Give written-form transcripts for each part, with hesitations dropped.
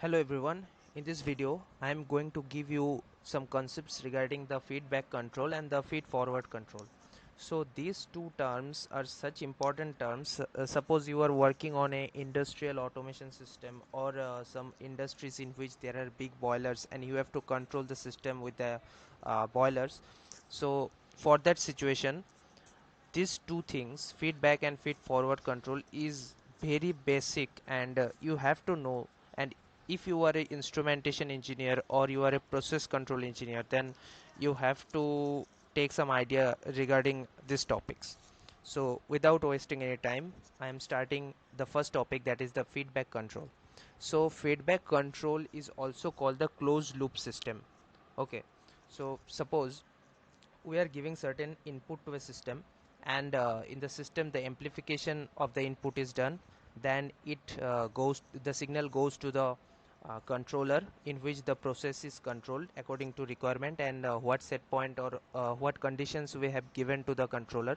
Hello everyone, in this video I am going to give you some concepts regarding the feedback control and the feed forward control. So these two terms are such important terms. Suppose you are working on a industrial automation system or some industries in which there are big boilers and you have to control the system with the boilers. So for that situation, these two things, feedback and feed forward control, is very basic, and you have to know. And if you are a instrumentation engineer or you are a process control engineer, then you have to take some idea regarding these topics. So without wasting any time, I am starting the first topic, that is the feedback control. So feedback control is also called the closed loop system. Okay, so suppose we are giving certain input to a system, and in the system the amplification of the input is done. Then the signal goes to the controller, in which the process is controlled according to requirement and what set point or what conditions we have given to the controller.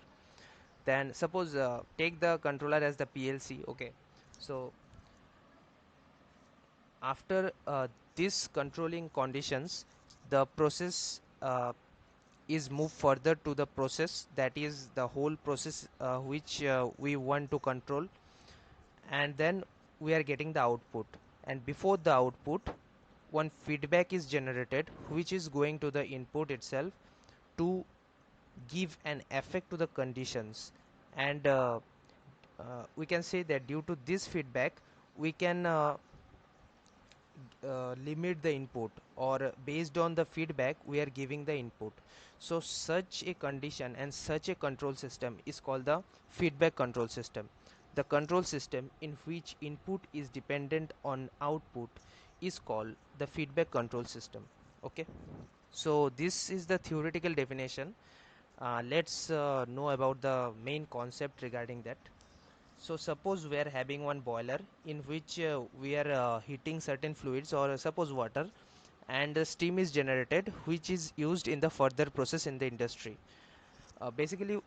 Then suppose take the controller as the PLC. Okay, so after these controlling conditions, the process is moved further to the process, that is the whole process which we want to control, and then we are getting the output. And before the output, one feedback is generated which is going to the input itself to give an effect to the conditions. And we can say that due to this feedback we can limit the input, or based on the feedback we are giving the input. So such a condition and such a control system is called the feedback control system. The control system in which input is dependent on output is called the feedback control system. Okay, so this is the theoretical definition. Let's know about the main concept regarding that. So suppose we are having one boiler in which we are heating certain fluids, or suppose water, and steam is generated which is used in the further process in the industry. Basically,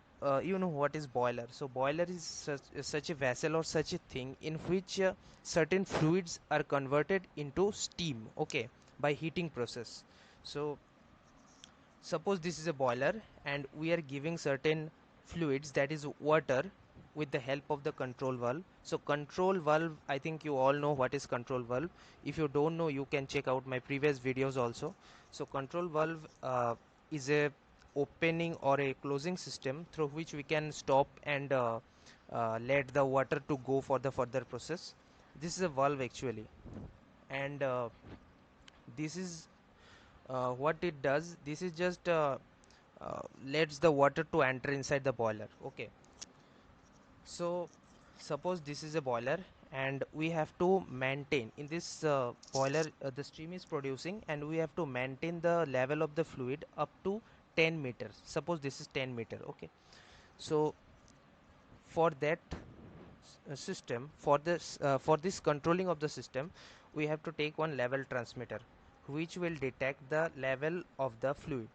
you know what is boiler. So boiler is such a vessel or such a thing in which certain fluids are converted into steam, okay, by heating process. So suppose this is a boiler and we are giving certain fluids, that is water, with the help of the control valve. So control valve, I think you all know what is control valve. If you don't know, you can check out my previous videos also. So control valve is a opening or a closing system through which we can stop and let the water to go for the further process. This is a valve actually, and this is what it does. This is just lets the water to enter inside the boiler. Okay, so suppose this is a boiler and we have to maintain in this boiler, the stream is producing and we have to maintain the level of the fluid up to 10 meters. Suppose this is 10 meter. Okay, so for that system, for this controlling of the system, we have to take one level transmitter which will detect the level of the fluid,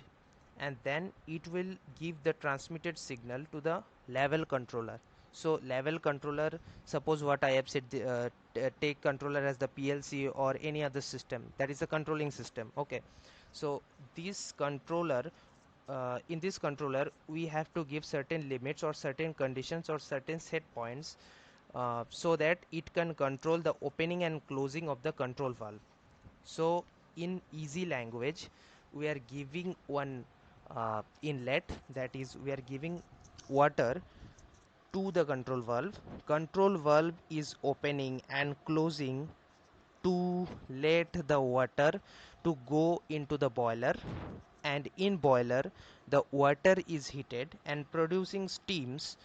and then it will give the transmitted signal to the level controller. So level controller, suppose what I have said, take controller as the PLC or any other system, that is a controlling system. Okay, so this controller, in this controller we have to give certain limits or certain conditions or certain set points, so that it can control the opening and closing of the control valve. So in easy language, we are giving one inlet, that is we are giving water to the control valve. Control valve is opening and closing to let the water to go into the boiler, and in boiler the water is heated and producing steams,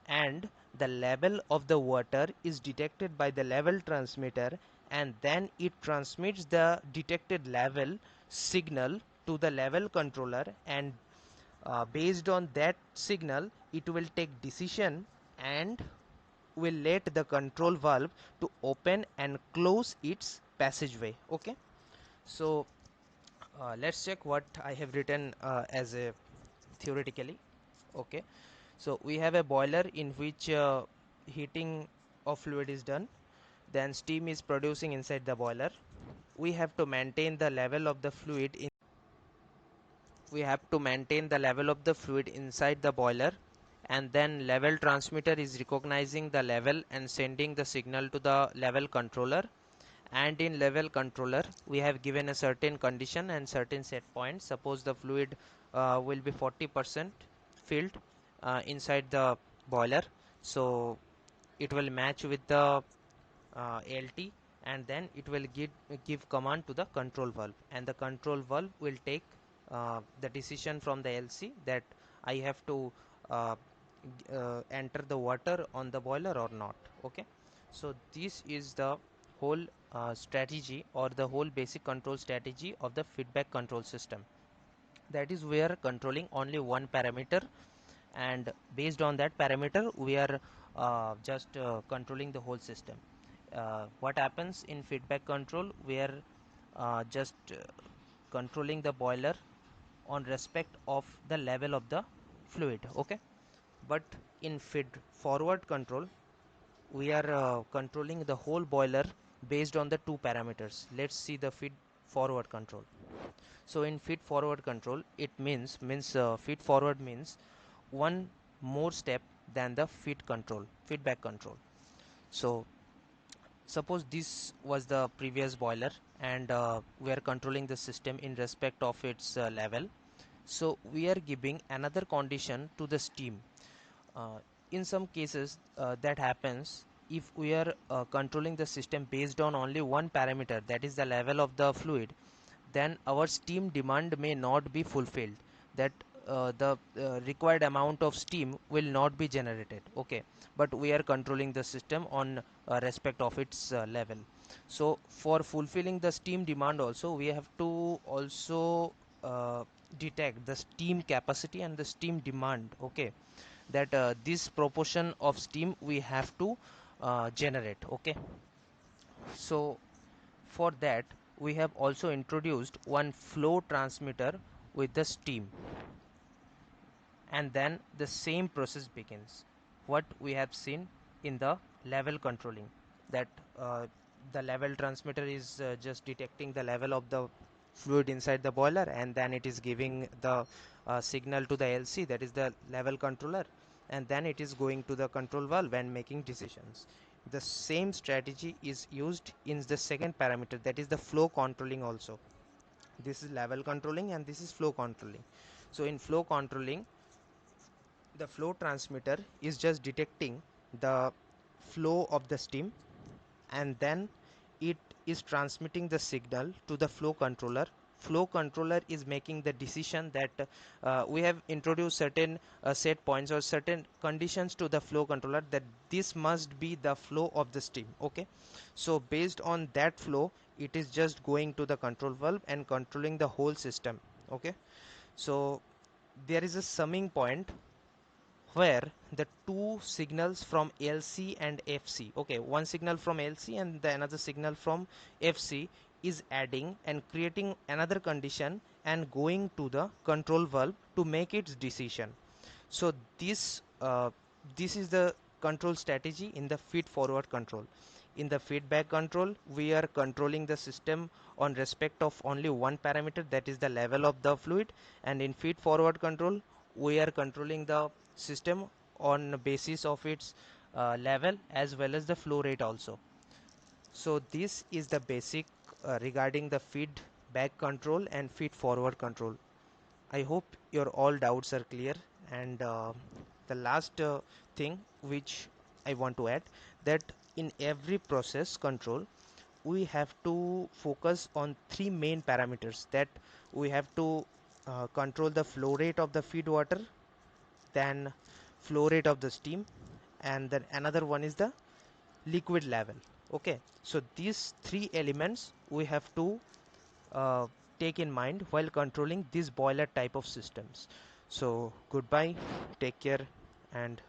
and the level of the water is detected by the level transmitter, and then it transmits the detected level signal to the level controller, and based on that signal it will take decision and will let the control valve to open and close its passageway. Okay, so let's check what I have written as a theoretically. Okay, so we have a boiler in which heating of fluid is done, then steam is producing inside the boiler. we have to maintain the level of the fluid inside the boiler, and then level transmitter is recognizing the level and sending the signal to the level controller. And in level controller we have given a certain condition and certain set points. Suppose the fluid will be 40% filled inside the boiler, so it will match with the LT, and then it will give command to the control valve, and the control valve will take the decision from the LC that I have to uh, enter the water on the boiler or not. Okay, so this is the whole strategy, or the whole basic control strategy of the feedback control system. That is, we are controlling only one parameter, and based on that parameter we are just controlling the whole system. What happens in feedback control, we are just controlling the boiler on respect of the level of the fluid. Okay, but in feed forward control we are controlling the whole boiler based on the two parameters. Let's see the feed forward control. So in feed forward control, it means feed forward means one more step than the feedback control. So suppose this was the previous boiler, and we are controlling the system in respect of its level. So we are giving another condition to the steam. uh, in some cases that happens if we are controlling the system based on only one parameter, that is the level of the fluid, then our steam demand may not be fulfilled, that the required amount of steam will not be generated. Okay, but we are controlling the system on respect of its level. So for fulfilling the steam demand also, we have to also detect the steam capacity and the steam demand. Okay, that this proportion of steam we have to generate. Okay, so for that we have also introduced one flow transmitter with the steam, and then the same process begins. What we have seen in the level controlling, that the level transmitter is just detecting the level of the fluid inside the boiler, and then it is giving the signal to the LC, that is the level controller, and then it is going to the control valve and making decisions. The same strategy is used in the second parameter, that is the flow controlling also. This is level controlling and this is flow controlling. So in flow controlling, the flow transmitter is just detecting the flow of the steam, and then it is transmitting the signal to the flow controller. Flow controller is making the decision that we have introduced certain set points or certain conditions to the flow controller, that this must be the flow of the steam. Okay, so based on that flow it is just going to the control valve and controlling the whole system. Okay, so there is a summing point where the two signals from LC and FC, okay, one signal from LC and the another signal from FC is adding and creating another condition and going to the control valve to make its decision. So this is the control strategy in the feed forward control. In the feedback control, we are controlling the system on respect of only one parameter, that is the level of the fluid, and in feed forward control we are controlling the system on basis of its level as well as the flow rate also. So this is the basic regarding the feedback control and feed forward control. I hope your all doubts are clear. And the last thing which I want to add, that in every process control we have to focus on three main parameters, that we have to control the flow rate of the feed water, then flow rate of the steam, and then another one is the liquid level. Okay, so these three elements we have to uh, take in mind while controlling these boiler type of systems. So goodbye, take care, and